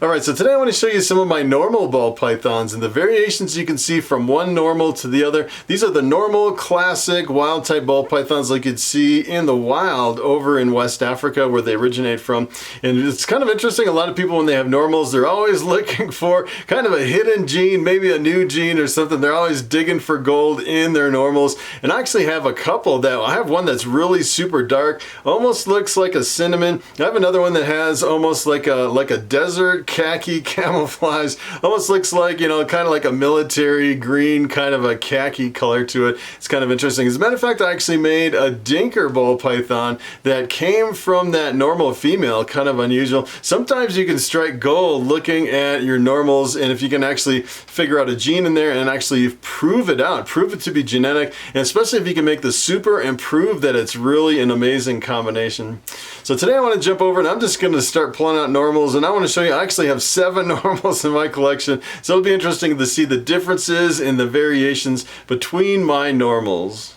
Alright, so today I want to show you some of my normal ball pythons and the variations you can see from one normal to the other. These are the normal, classic, wild type ball pythons like you'd see in the wild over in West Africa where they originate from. And it's kind of interesting, a lot of people when they have normals, they're always looking for kind of a hidden gene, maybe a new gene or something. They're always digging for gold in their normals. And I actually have a couple that, I have one that's really super dark, almost looks like a cinnamon. I have another one that has almost like a desert khaki camouflage, almost looks like, you know, kind of like a military green, kind of a khaki color to it. It's kind of interesting. As a matter of fact, I actually made a dinker ball python that came from that normal female, kind of unusual. Sometimes you can strike gold looking at your normals, and if you can actually figure out a gene in there and actually prove it out, prove it to be genetic, and especially if you can make the super and prove that it's really an amazing combination. So today I want to jump over and I'm just going to start pulling out normals, and I want to show you, I actually have 7 normals in my collection, so it'll be interesting to see the differences in the variations between my normals.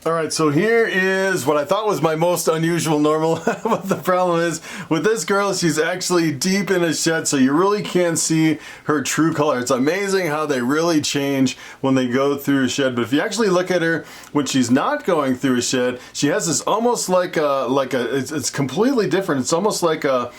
Alright, so here is what I thought was my most unusual normal. But the problem is, with this girl, she's actually deep in a shed, so you really can't see her true color. It's amazing how they really change when they go through a shed. But if you actually look at her when she's not going through a shed, she has this almost it's completely different. It's almost like a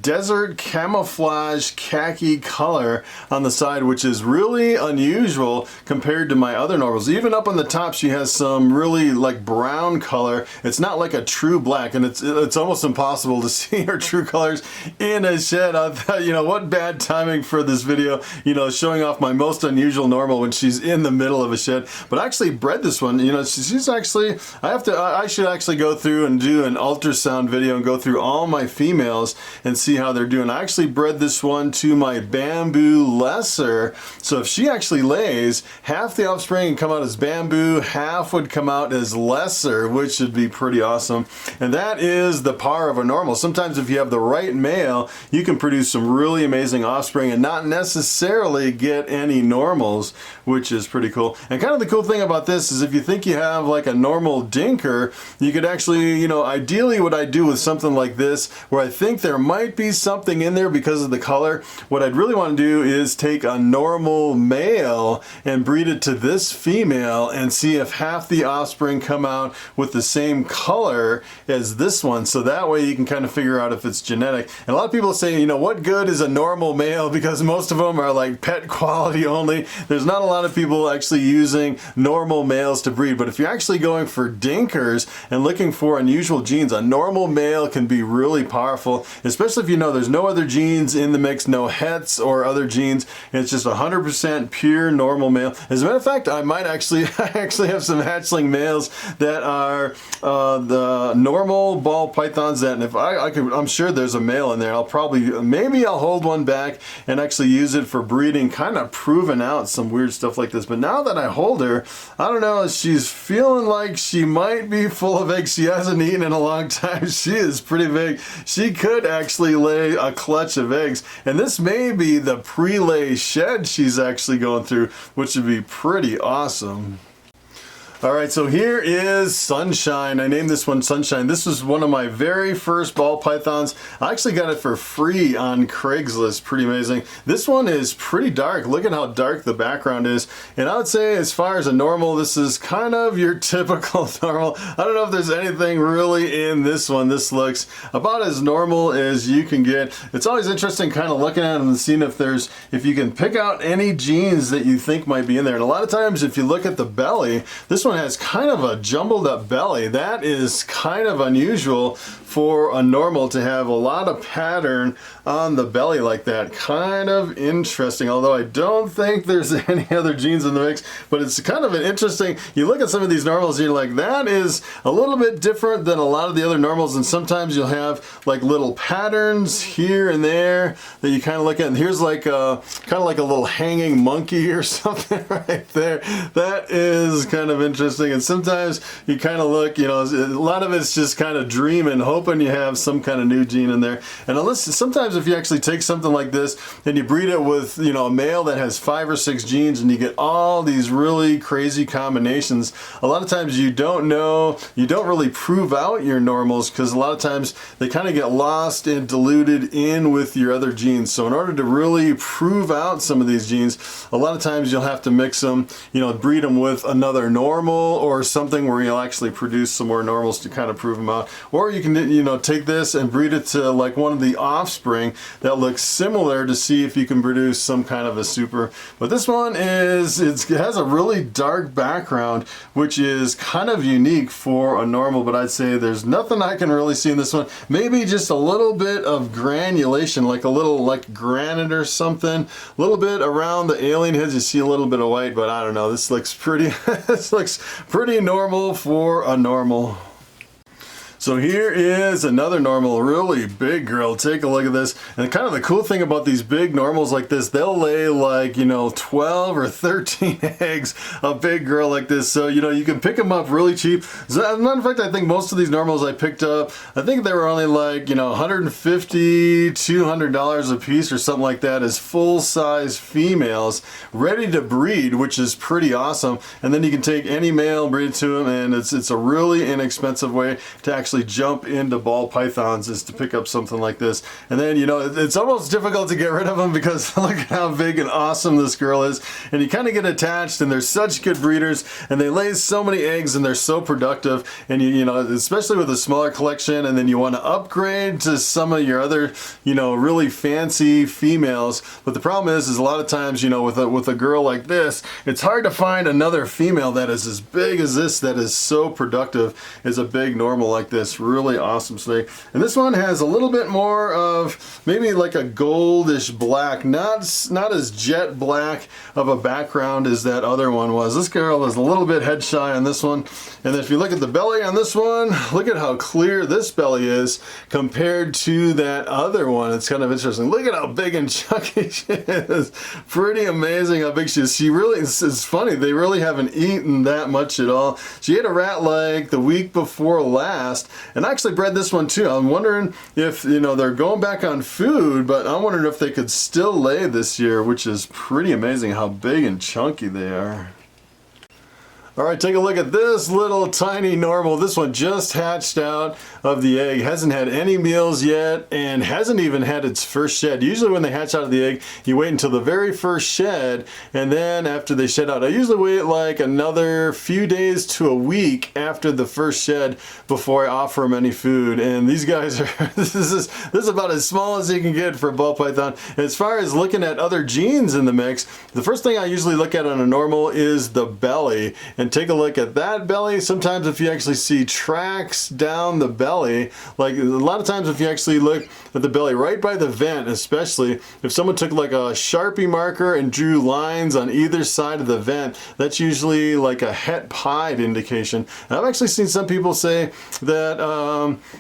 desert camouflage khaki color on the side, which is really unusual compared to my other normals. Even up on the top, she has some really like brown color. It's not like a true black, and it's almost impossible to see her true colors in a shed. I thought, you know, what bad timing for this video, you know, showing off my most unusual normal when she's in the middle of a shed. But I actually bred this one, you know, she's actually, I should actually go through and do an ultrasound video and go through all my females and see how they're doing. I actually bred this one to my bamboo lesser, so if she actually lays, half the offspring can come out as bamboo, half would come out as lesser, which would be pretty awesome. And that is the power of a normal. Sometimes if you have the right male, you can produce some really amazing offspring and not necessarily get any normals, which is pretty cool. And kind of the cool thing about this is if you think you have like a normal dinker, you could actually, you know, ideally what I do with something like this, where I think there might be something in there because of the color, what I'd really want to do is take a normal male and breed it to this female and see if half the offspring come out with the same color as this one, so that way you can kind of figure out if it's genetic. And a lot of people say, you know, what good is a normal male, because most of them are like pet quality only. There's not a lot of people actually using normal males to breed, but if you're actually going for dinkers and looking for unusual genes, a normal male can be really powerful, especially if you know there's no other genes in the mix, no hets or other genes, and it's just 100% pure normal male. As a matter of fact, I might actually have some hatchling males that are the normal ball pythons that, and if I'm sure there's a male in there. Maybe I'll hold one back and actually use it for breeding, kind of proving out some weird stuff like this. But now that I hold her, I don't know, she's feeling like she might be full of eggs. She hasn't eaten in a long time. She is pretty big. She could actually lay a clutch of eggs, and this may be the pre-lay shed she's actually going through, which would be pretty awesome. Alright, so here is Sunshine. I named this one Sunshine. This was one of my very first ball pythons. I actually got it for free on Craigslist. Pretty amazing. This one is pretty dark. Look at how dark the background is. And I would say as far as a normal, this is kind of your typical normal. I don't know if there's anything really in this one. This looks about as normal as you can get. It's always interesting kind of looking at them and seeing if you can pick out any genes that you think might be in there. And a lot of times if you look at the belly, this one has kind of a jumbled up belly. That is kind of unusual for a normal to have a lot of pattern on the belly like that. Kind of interesting, although I don't think there's any other genes in the mix, but it's kind of an interesting, you look at some of these normals and you're like, that is a little bit different than a lot of the other normals, and sometimes you'll have like little patterns here and there that you kind of look at, and here's like kind of like a little hanging monkey or something right there. That is kind of interesting. interesting. And sometimes you kind of look, you know, a lot of it's just kind of dreaming, hoping you have some kind of new gene in there. And unless, sometimes if you actually take something like this and you breed it with, you know, a male that has 5 or 6 genes and you get all these really crazy combinations, a lot of times you don't know, you don't really prove out your normals, because a lot of times they kind of get lost and diluted in with your other genes. So in order to really prove out some of these genes, a lot of times you'll have to mix them, you know, breed them with another normal or something where you'll actually produce some more normals to kind of prove them out. Or you can, you know, take this and breed it to like one of the offspring that looks similar to see if you can produce some kind of a super. But this one is, it has a really dark background, which is kind of unique for a normal, but I'd say there's nothing I can really see in this one. Maybe just a little bit of granulation, like a little like granite or something, a little bit around the alien heads. You see a little bit of white, but I don't know, this looks pretty this looks pretty normal for a normal. So here is another normal, really big girl. Take a look at this. And kind of the cool thing about these big normals like this, they'll lay like, you know, 12 or 13 eggs, a big girl like this. So, you know, you can pick them up really cheap. As a matter of fact, I think most of these normals I picked up, I think they were only like, you know, $150, $200 a piece or something like that, as full-size females ready to breed, which is pretty awesome. And then you can take any male, breed it to them, and it's a really inexpensive way to actually jump into ball pythons, is to pick up something like this. And then, you know, it's almost difficult to get rid of them because look at how big and awesome this girl is. And you kind of get attached, and they're such good breeders, and they lay so many eggs, and they're so productive. And you know, especially with a smaller collection, and then you want to upgrade to some of your other, you know, really fancy females. But the problem is a lot of times, you know, with a girl like this, it's hard to find another female that is as big as this, that is so productive as a big normal like this. Really awesome snake. And this one has a little bit more of maybe like a goldish black, not as jet black of a background as that other one was. This girl is a little bit head shy on this one. And then if you look at the belly on this one, look at how clear this belly is compared to that other one. It's kind of interesting. Look at how big and chunky she is. Pretty amazing how big she is. She really, it's funny, they really haven't eaten that much at all. She ate a rat like the week before last, and I actually bred this one too. I'm wondering if, you know, they're going back on food, but I'm wondering if they could still lay this year, which is pretty amazing how big and chunky they are. All right, take a look at this little tiny normal. This one just hatched out of the egg, hasn't had any meals yet, and hasn't even had its first shed. Usually when they hatch out of the egg, you wait until the very first shed, and then after they shed out, I usually wait like another few days to a week after the first shed before I offer them any food. And these guys are, this is about as small as you can get for a ball python. And as far as looking at other genes in the mix, the first thing I usually look at on a normal is the belly. And take a look at that belly. Sometimes if you actually see tracks down the belly, like a lot of times if you actually look at the belly right by the vent, especially if someone took like a Sharpie marker and drew lines on either side of the vent, that's usually like a het pied indication. And I've actually seen some people say that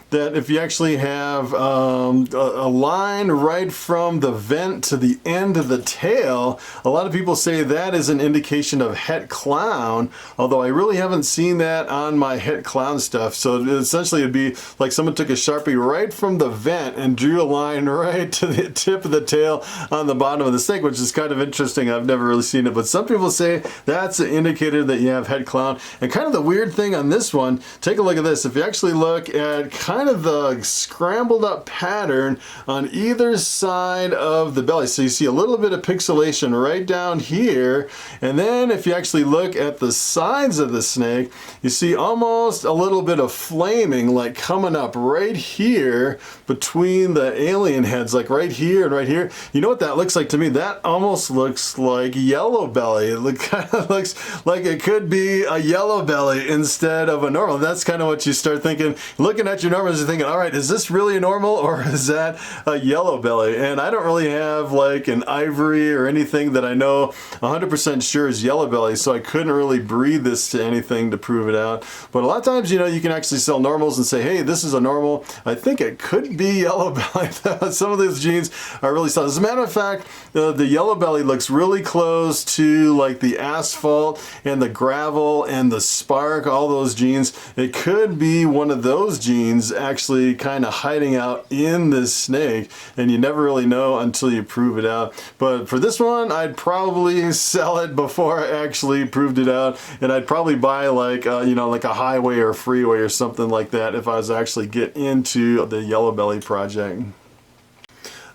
that if you actually have a line right from the vent to the end of the tail, a lot of people say that is an indication of het clown, although I really haven't seen that on my het clown stuff. So essentially it'd be like someone took a Sharpie right from the vent and drew a line right to the tip of the tail on the bottom of the snake, which is kind of interesting. I've never really seen it, but some people say that's an indicator that you have het clown. And kind of the weird thing on this one, take a look at this. If you actually look at kind of the scrambled up pattern on either side of the belly, so you see a little bit of pixelation right down here, and then if you actually look at the sides of the snake, you see almost a little bit of flaming like coming up right here between the alien heads, like right here and right here. You know what that looks like to me? That almost looks like yellow belly. It kind of looks like it could be a yellow belly instead of a normal. That's kind of what you start thinking. Looking at your normals, you're thinking, all right, is this really a normal or is that a yellow belly? And I don't really have like an ivory or anything that I know 100% sure is yellow belly, so I couldn't really breed read this to anything to prove it out. But a lot of times, you know, you can actually sell normals and say, hey, this is a normal. I think it could be yellow belly. Some of those jeans are really solid. As a matter of fact, the yellow belly looks really close to like the asphalt and the gravel and the spark, all those jeans. It could be one of those jeans actually kind of hiding out in this snake, and you never really know until you prove it out. But for this one, I'd probably sell it before I actually proved it out, and I'd probably buy like you know, like a highway or freeway or something like that if I was actually get into the yellow belly project.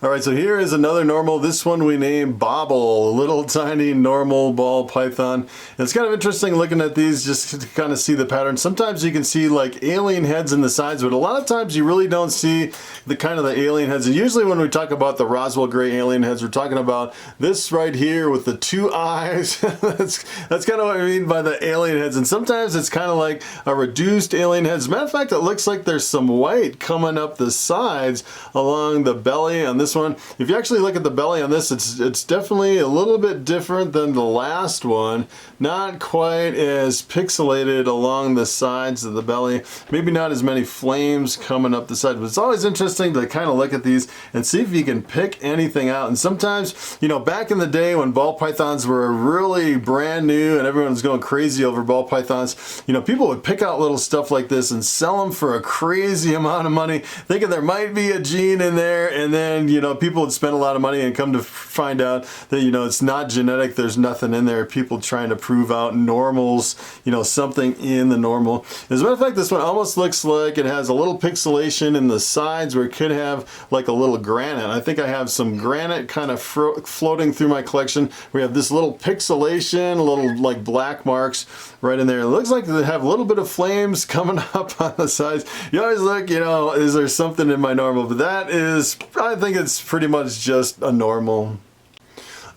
Alright, so here is another normal. This one we named Bobble, a little tiny normal ball python. And it's kind of interesting looking at these just to kind of see the pattern. Sometimes you can see like alien heads in the sides, but a lot of times you really don't see the kind of the alien heads. And usually when we talk about the Roswell gray alien heads, we're talking about this right here with the two eyes. that's kind of what I mean by the alien heads. And sometimes it's kind of like a reduced alien head. As a matter of fact, it looks like there's some white coming up the sides along the belly on this one. If you actually look at the belly on this, it's definitely a little bit different than the last one. Not quite as pixelated along the sides of the belly. Maybe not as many flames coming up the side, but it's always interesting to kind of look at these and see if you can pick anything out. And sometimes, you know, back in the day when ball pythons were really brand new and everyone was going crazy over ball pythons, you know, people would pick out little stuff like this and sell them for a crazy amount of money, thinking there might be a gene in there, and then, you know, people would spend a lot of money and come to find out that, you know, it's not genetic, there's nothing in there. People trying to prove out normals, you know, something in the normal. As a matter of fact, this one almost looks like it has a little pixelation in the sides where it could have like a little granite. I think I have some granite kind of floating through my collection. We have this little pixelation, a little like black marks right in there. It looks like they have a little bit of flames coming up on the sides. You always look, you know, is there something in my normal? But that is, I think it's pretty much just a normal.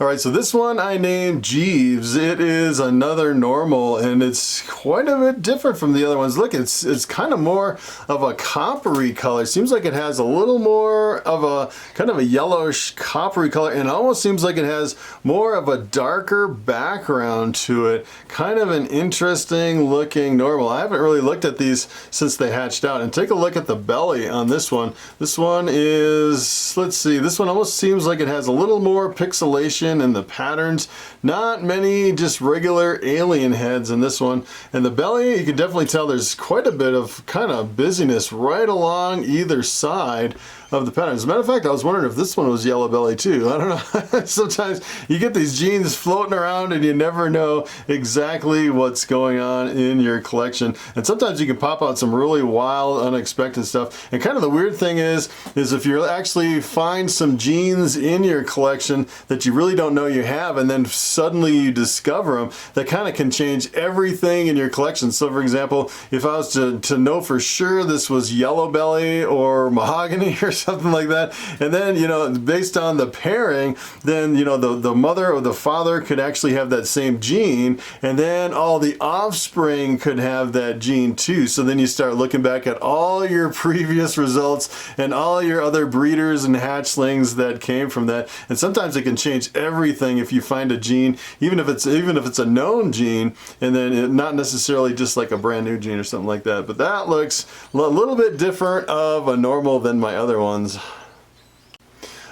Alright, so this one I named Jeeves. It is another normal, and it's quite a bit different from the other ones. Look, it's kind of more of a coppery color. It seems like it has a little more of a kind of a yellowish coppery color, and it almost seems like it has more of a darker background to it. Kind of an interesting looking normal. I haven't really looked at these since they hatched out. And take a look at the belly on this one. This one is, let's see, this one almost seems like it has a little more pixelation in the patterns. Not many just regular alien heads in this one. And the belly, you can definitely tell there's quite a bit of kind of busyness right along either side of the pattern. As a matter of fact, I was wondering if this one was yellow belly too. I don't know. Sometimes you get these genes floating around and you never know exactly what's going on in your collection. And sometimes you can pop out some really wild, unexpected stuff. And kind of the weird thing is if you actually find some genes in your collection that you really don't know you have, and then suddenly you discover them, that kind of can change everything in your collection. So for example, if I was to know for sure this was yellow belly or mahogany or something like that, and then, you know, based on the pairing, then, you know, the mother or the father could actually have that same gene, and then all the offspring could have that gene too. So then you start looking back at all your previous results and all your other breeders and hatchlings that came from that. And sometimes it can change everything if you find a gene, even if it's a known gene, and then not necessarily just like a brand new gene or something like that. But that looks a little bit different of a normal than my other ones.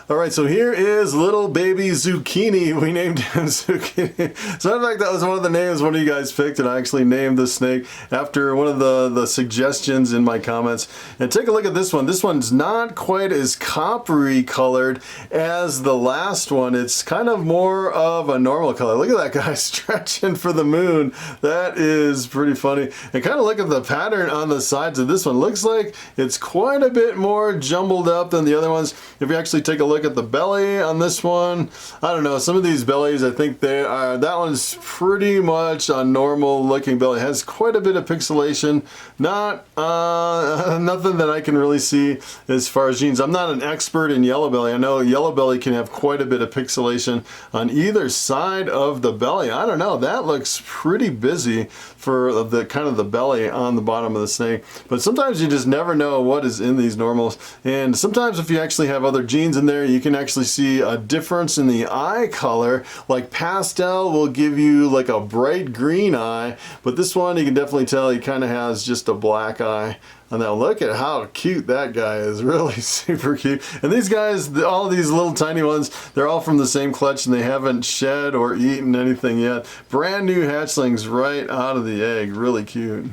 Alright, so here is little baby Zucchini. We named him Zucchini. So in fact, that was one of the names one of you guys picked, and I actually named the snake after one of the suggestions in my comments. And take a look at this one. This one's not quite as coppery colored as the last one. It's kind of more of a normal color. Look at that guy stretching for the moon. That is pretty funny. And kind of look at the pattern on the sides of this one. Looks like it's quite a bit more jumbled up than the other ones. If you actually take a look at the belly on this one, I don't know, some of these bellies, I think they are, that one's pretty much a normal looking belly. It has quite a bit of pixelation. Not nothing that I can really see as far as genes. I'm not an expert in yellow belly. I know yellow belly can have quite a bit of pixelation on either side of the belly. I don't know, that looks pretty busy for the kind of the belly on the bottom of the snake. But sometimes you just never know what is in these normals. And sometimes if you actually have other genes in there, you can actually see a difference in the eye color. Like pastel will give you like a bright green eye, but this one you can definitely tell he kind of has just a black eye. And now look at how cute that guy is, really super cute. And these guys, all these little tiny ones, they're all from the same clutch and they haven't shed or eaten anything yet. Brand new hatchlings right out of the egg, really cute.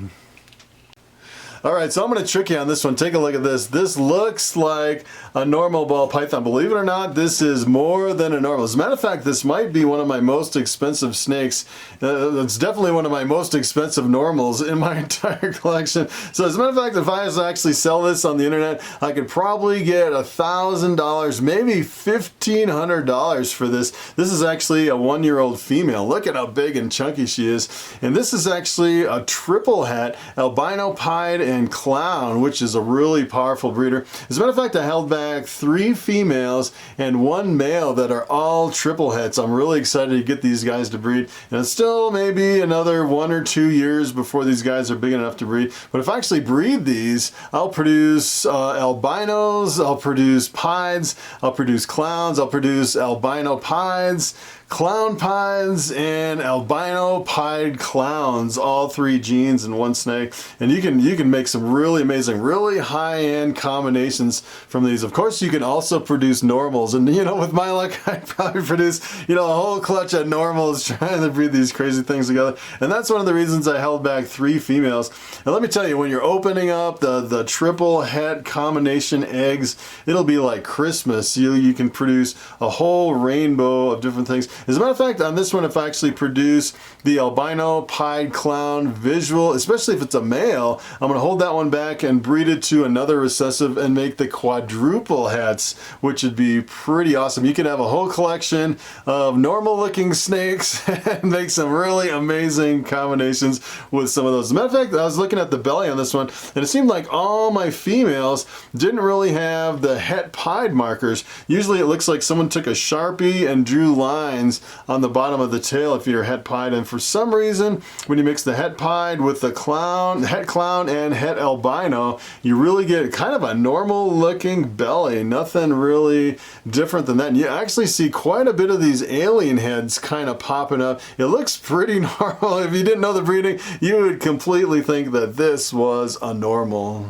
All right, so I'm gonna trick you on this one. Take a look at this. This looks like a normal ball python. Believe it or not, this is more than a normal. As a matter of fact, this might be one of my most expensive snakes. It's definitely one of my most expensive normals in my entire collection. So as a matter of fact, if I was to actually sell this on the internet, I could probably get $1,000, maybe $1,500 for this. This is actually a 1-year-old female. Look at how big and chunky she is. And this is actually a triple het, albino pied and clown, which is a really powerful breeder. As a matter of fact, I held back 3 females and 1 male that are all triple hets. I'm really excited to get these guys to breed, and it's still maybe another 1 or 2 years before these guys are big enough to breed. But if I actually breed these, I'll produce albinos, I'll produce pieds, I'll produce clowns, I'll produce albino pieds, clown pieds, and albino pied clowns, all 3 genes in 1 snake. And you can make some really amazing, really high-end combinations from these. Of course, you can also produce normals, and you know, with my luck, I'd probably produce, you know, a whole clutch of normals trying to breed these crazy things together. And that's one of the reasons I held back 3 females. And let me tell you, when you're opening up the triple het combination eggs, it'll be like Christmas. You can produce a whole rainbow of different things. As a matter of fact, on this one, if I actually produce the albino pied clown visual, especially if it's a male, I'm going to hold that one back and breed it to another recessive and make the quadruple hets, which would be pretty awesome. You can have a whole collection of normal looking snakes and make some really amazing combinations with some of those. As a matter of fact, I was looking at the belly on this one, and it seemed like all my females didn't really have the het pied markers. Usually it looks like someone took a Sharpie and drew lines on the bottom of the tail if you're het pied, and for some reason when you mix the het pied with the het clown and het albino, you really get kind of a normal looking belly. Nothing really different than that. And you actually see quite a bit of these alien heads kind of popping up. It looks pretty normal. If you didn't know the breeding, you would completely think that this was a normal.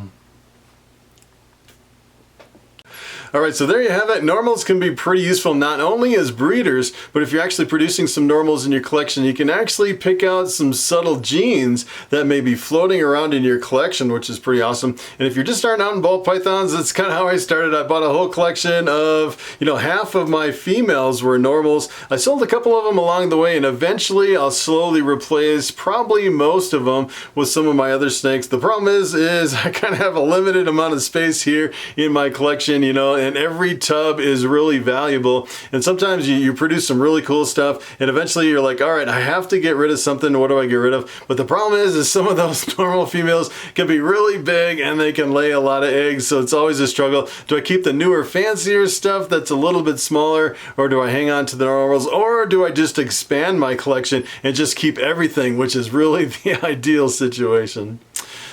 Alright, so there you have it. Normals can be pretty useful not only as breeders, but if you're actually producing some normals in your collection, you can actually pick out some subtle genes that may be floating around in your collection, which is pretty awesome. And if you're just starting out in ball pythons, that's kind of how I started. I bought a whole collection of, you know, half of my females were normals. I sold a couple of them along the way, and eventually I'll slowly replace probably most of them with some of my other snakes. The problem is I kind of have a limited amount of space here in my collection, you know, and every tub is really valuable, and sometimes you produce some really cool stuff, and eventually you're like, all right, I have to get rid of something. What do I get rid of? But the problem is some of those normal females can be really big and they can lay a lot of eggs, so it's always a struggle. Do I keep the newer, fancier stuff that's a little bit smaller, or do I hang on to the normals, or do I just expand my collection and just keep everything, which is really the ideal situation?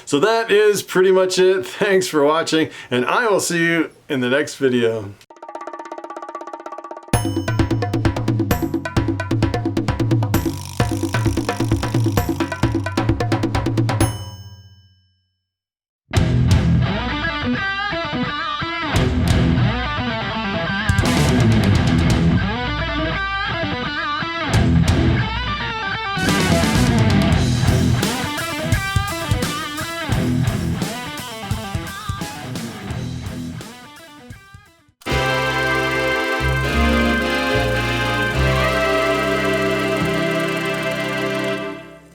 So that is pretty much it. Thanks for watching, and I will see you in the next video.